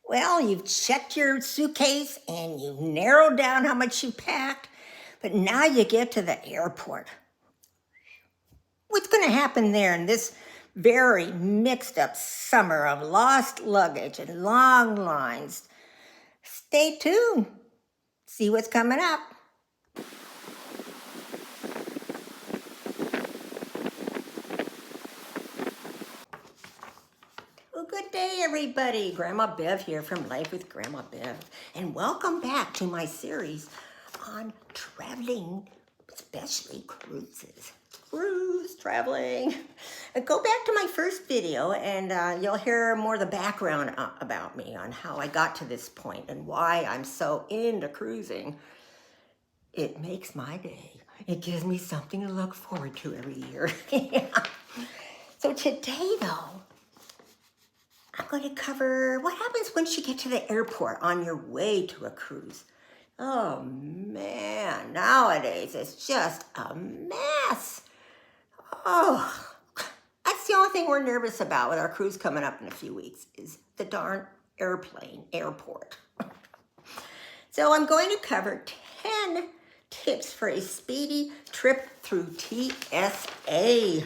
Well, you've checked your suitcase and you've narrowed down how much you packed, but now you get to the airport. What's going to happen there in this very mixed up summer of lost luggage and long lines? Stay tuned. See what's coming up. Well, good day, everybody. Grandma Bev here from Life with Grandma Bev. And welcome back to my series on traveling, especially cruises. Cruise traveling. Go back to my first video and you'll hear more of the background about me on how I got to this point and why I'm so into cruising. It makes my day. It gives me something to look forward to every year. So today, though, I'm going to cover what happens once you get to the airport on your way to a cruise. Oh man, nowadays it's just a mess. Oh, that's the only thing we're nervous about with our cruise coming up in a few weeks is the darn airport. So I'm going to cover 10 tips for a speedy trip through TSA.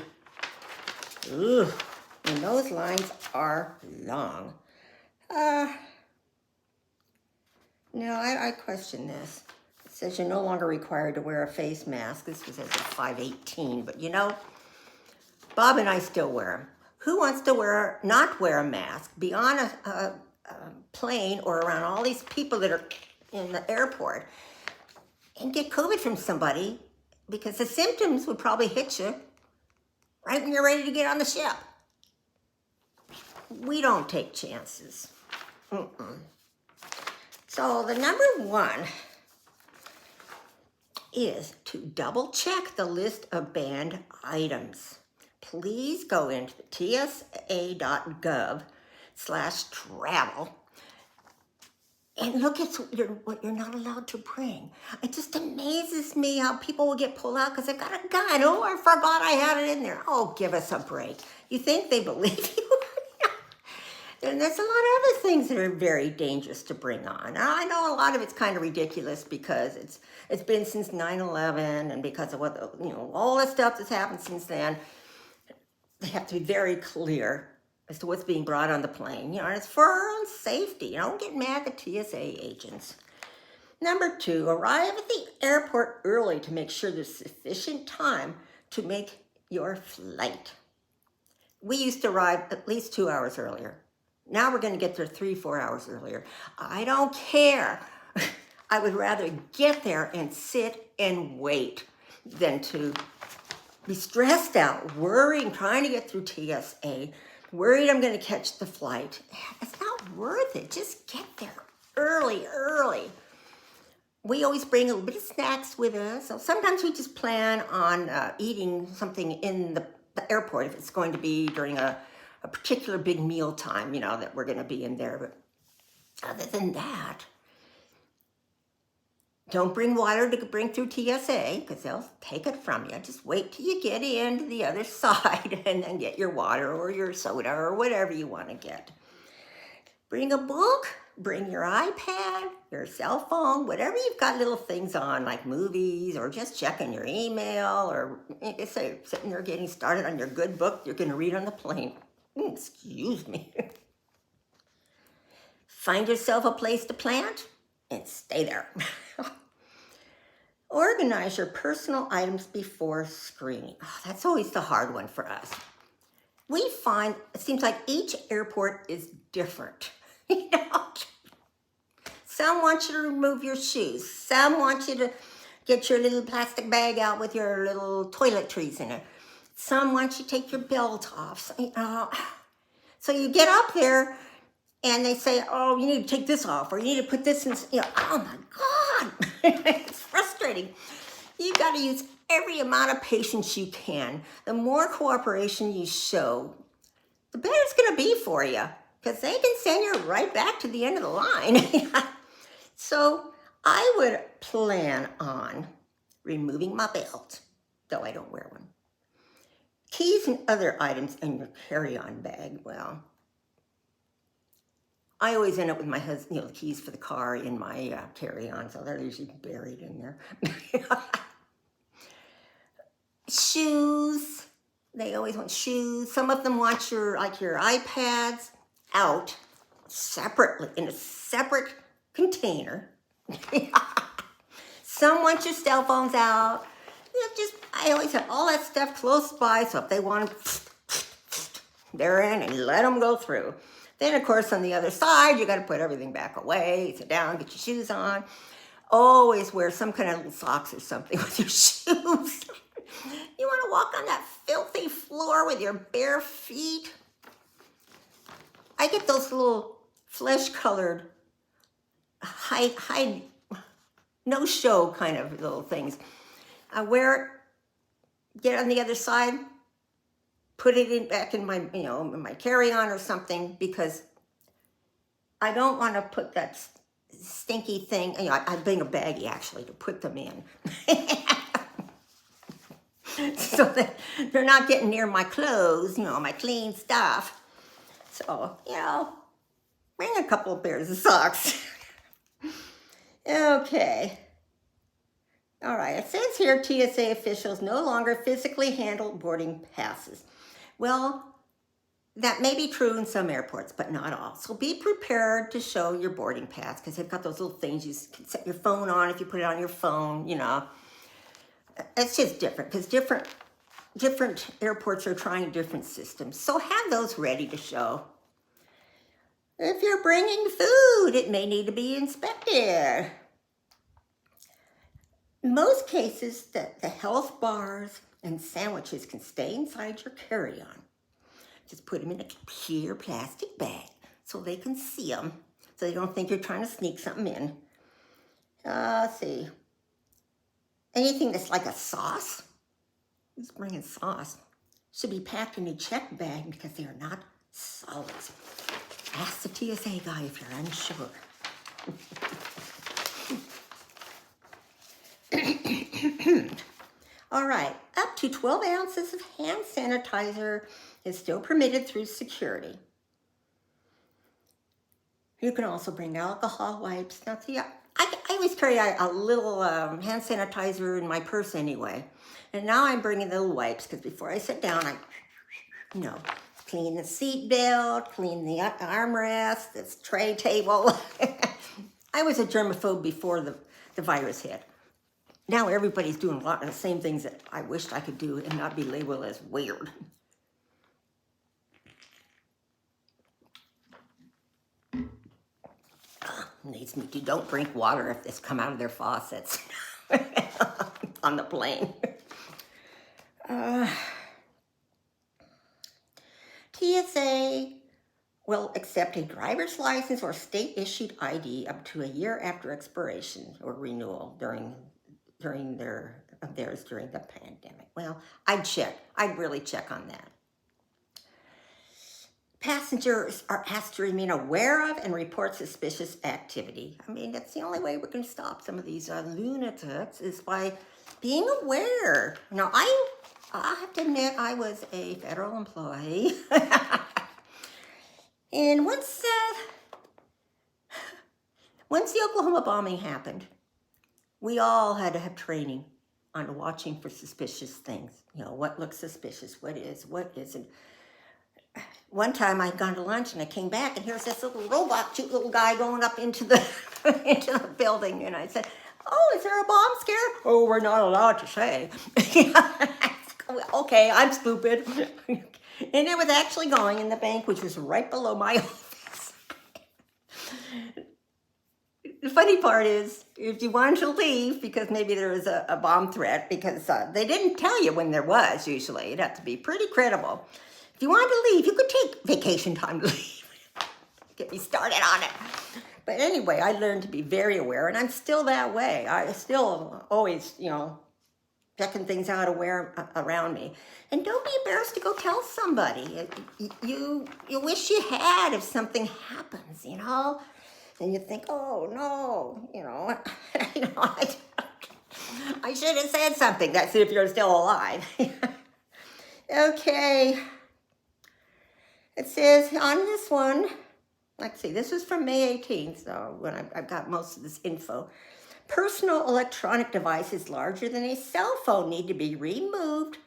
Ooh. And those lines are long. No, I question this. It says you're no longer required to wear a face mask. This was as of 5/18, but you know, Bob and I still wear them. Who wants to not wear a mask, be on a plane or around all these people that are in the airport and get COVID from somebody because the symptoms would probably hit you right when you're ready to get on the ship. We don't take chances. So the number one is to double check the list of banned items. Please go into the tsa.gov/travel and look at what you're not allowed to bring. It just amazes me how people will get pulled out because they got a gun. Oh, I forgot I had it in there. Oh, give us a break. You think they believe you? And there's a lot of other things that are very dangerous to bring on. Now, I know a lot of it's kind of ridiculous because it's been since 9/11 and because of what all the stuff that's happened since then. They have to be very clear as to what's being brought on the plane. And it's for our own safety. Don't get mad at TSA agents. Number two, arrive at the airport early to make sure there's sufficient time to make your flight. We used to arrive at least 2 hours earlier. Now we're going to get there 3-4 hours earlier. I don't care. I would rather get there and sit and wait than to be stressed out, worrying, trying to get through TSA, worried I'm going to catch the flight. It's not worth it. Just get there early. We always bring a little bit of snacks with us. So sometimes we just plan on eating something in the airport if it's going to be during a particular big meal time, that we're going to be in there. But other than that, don't bring water to bring through TSA because they'll take it from you. Just wait till you get into the other side and then get your water or your soda or whatever you want to get. Bring a book, bring your iPad, your cell phone, whatever you've got little things on like movies or just checking your email or like I say, sitting there getting started on your good book you're going to read on the plane. Excuse me. Find yourself a place to plant and stay there. Organize your personal items before screening. Oh, that's always the hard one for us. We find it seems like each airport is different. Some want you to remove your shoes. Some want you to get your little plastic bag out with your little toiletries in it. Some want you to take your belt off. So you get up there and they say, oh, you need to take this off or you need to put this in. Oh my God. It's frustrating. You've got to use every amount of patience you can. The more cooperation you show, the better it's going to be for you because they can send you right back to the end of the line. So I would plan on removing my belt, though I don't wear one. Keys and other items in your carry-on bag, well, I always end up with my husband, the keys for the car in my carry-on, so they're usually buried in there. Shoes. They always want shoes. Some of them want your iPads out separately in a separate container. Some want your cell phones out. I always have all that stuff close by, so if they want them, they're in and let them go through. Then, of course, on the other side, you got to put everything back away, sit down, get your shoes on. Always wear some kind of little socks or something with your shoes. You want to walk on that filthy floor with your bare feet? I get those little flesh-colored, hide, no-show kind of little things. I wear it, get on the other side, put it back in my, in my carry-on or something, because I don't want to put that stinky thing. I bring a baggie actually to put them in, so that they're not getting near my clothes, my clean stuff. So, bring a couple of pairs of socks. Okay. All right, it says here TSA officials no longer physically handle boarding passes. Well, that may be true in some airports, but not all. So be prepared to show your boarding pass, because they've got those little things you can set your phone on if you put it on your phone, It's just different, because different airports are trying different systems. So have those ready to show. If you're bringing food, it may need to be inspected. In most cases, the health bars and sandwiches can stay inside your carry-on. Just put them in a clear plastic bag so they can see them, so they don't think you're trying to sneak something in. Let's see. Anything that's like a sauce, who's bringing sauce, should be packed in a check bag because they are not solids. Ask the TSA guy if you're unsure. All right, up to 12 ounces of hand sanitizer is still permitted through security. You can also bring alcohol wipes. Now, see, I always carry a little hand sanitizer in my purse anyway. And now I'm bringing the little wipes, because before I sit down, I, clean the seat belt, clean the armrest, this tray table. I was a germaphobe before the virus hit. Now everybody's doing a lot of the same things that I wished I could do and not be labeled as weird. Needs me to don't drink water if it's come out of their faucets on the plane. TSA will accept a driver's license or state-issued ID up to a year after expiration or renewal during the pandemic. Well, I'd really check on that. Passengers are asked to remain aware of and report suspicious activity. I mean, that's the only way we can stop some of these lunatics is by being aware. Now, I have to admit, I was a federal employee. And once the Oklahoma bombing happened, we all had to have training on watching for suspicious things. What looks suspicious, what isn't. One time I'd gone to lunch and I came back and here's this little robot, cute little guy going up into the into the building. And I said, "Oh, is there a bomb scare?" "Oh, we're not allowed to say." Okay, I'm stupid. And it was actually going in the bank, which was right below my office. The funny part is, if you wanted to leave, because maybe there was a bomb threat, because they didn't tell you when there was, usually. It'd have to be pretty credible. If you wanted to leave, you could take vacation time to leave. Get me started on it. But anyway, I learned to be very aware, and I'm still that way. I still always, checking things out around me. And don't be embarrassed to go tell somebody. You wish you had if something happens, And you think, "Oh, no, I should have said something." That's if you're still alive. Okay. It says on this one, let's see, this is from May 18th, so when I've got most of this info. Personal electronic devices larger than a cell phone need to be removed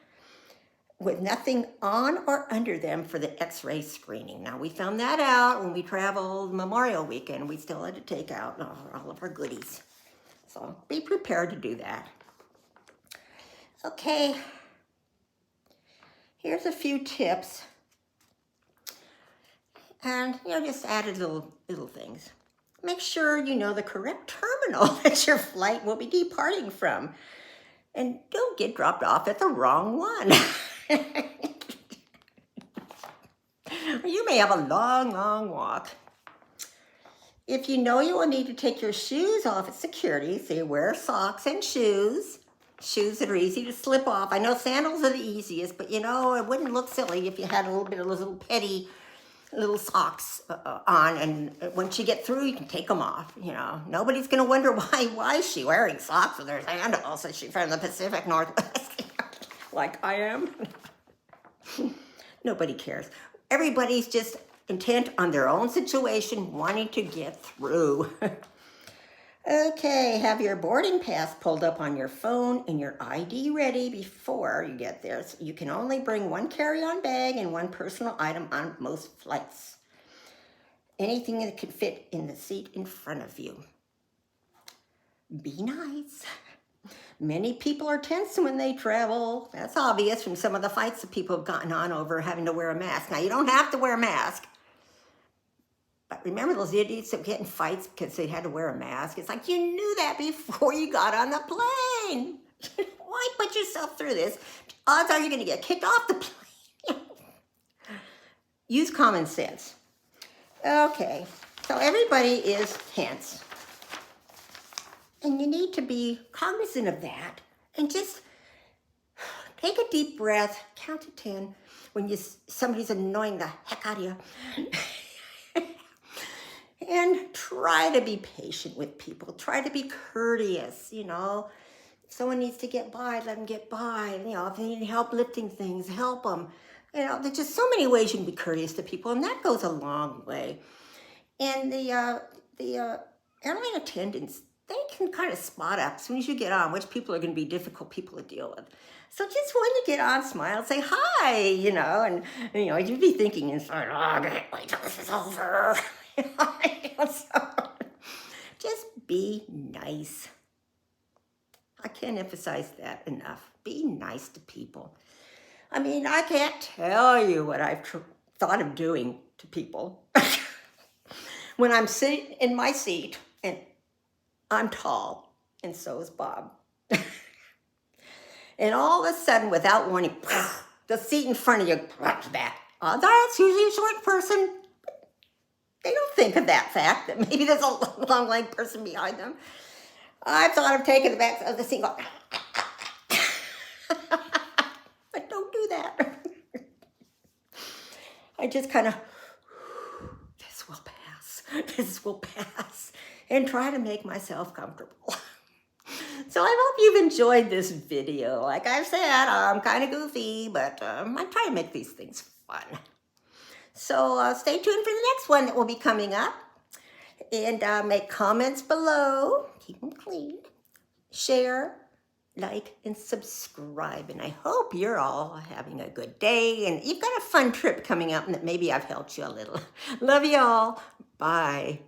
with nothing on or under them for the x-ray screening. Now, we found that out when we traveled Memorial Weekend. We still had to take out all of our goodies. So be prepared to do that. Okay, here's a few tips. And, just added little things. Make sure you know the correct terminal that your flight will be departing from. And don't get dropped off at the wrong one. You may have a long, long walk. If you know you will need to take your shoes off at security, so you wear socks and shoes that are easy to slip off. I know sandals are the easiest, but it wouldn't look silly if you had a little bit of those little petty little socks on, and once you get through, you can take them off. Nobody's gonna wonder why is she wearing socks with her sandals? Is she from the Pacific Northwest? Like I am? Nobody cares. Everybody's just intent on their own situation, wanting to get through. Okay, have your boarding pass pulled up on your phone and your ID ready before you get there. So you can only bring one carry-on bag and one personal item on most flights. Anything that could fit in the seat in front of you. Be nice. Many people are tense when they travel. That's obvious from some of the fights that people have gotten on over having to wear a mask. Now, you don't have to wear a mask. But remember those idiots that get in fights because they had to wear a mask? It's like, you knew that before you got on the plane. Why put yourself through this? Odds are you're going to get kicked off the plane. Use common sense. Okay, so everybody is tense. And you need to be cognizant of that. And just take a deep breath, count to 10 when somebody's annoying the heck out of you. And try to be patient with people. Try to be courteous, If someone needs to get by, let them get by. If they need help lifting things, help them. There's just so many ways you can be courteous to people, and that goes a long way. And the airline attendants, they can kind of spot up as soon as you get on which people are going to be difficult people to deal with. So just when you get on, smile, say hi, and you'd be thinking inside, oh, I can't wait till this is over. So, just be nice. I can't emphasize that enough. Be nice to people. I mean, I can't tell you what I've thought of doing to people. When I'm sitting in my seat, and I'm tall, and so is Bob. And all of a sudden, without warning, the seat in front of you drops back. That's usually a short person. They don't think of that fact, that maybe there's a long-legged person behind them. I've thought of taking the back of the seat and going, but don't do that. I just kind of, this will pass, and try to make myself comfortable. So I hope you've enjoyed this video. Like I've said, I'm kind of goofy, but I try to make these things fun. So stay tuned for the next one that will be coming up. And make comments below. Keep them clean. Share, like, and subscribe. And I hope you're all having a good day. And you've got a fun trip coming up, and that maybe I've helped you a little. Love you all. Bye.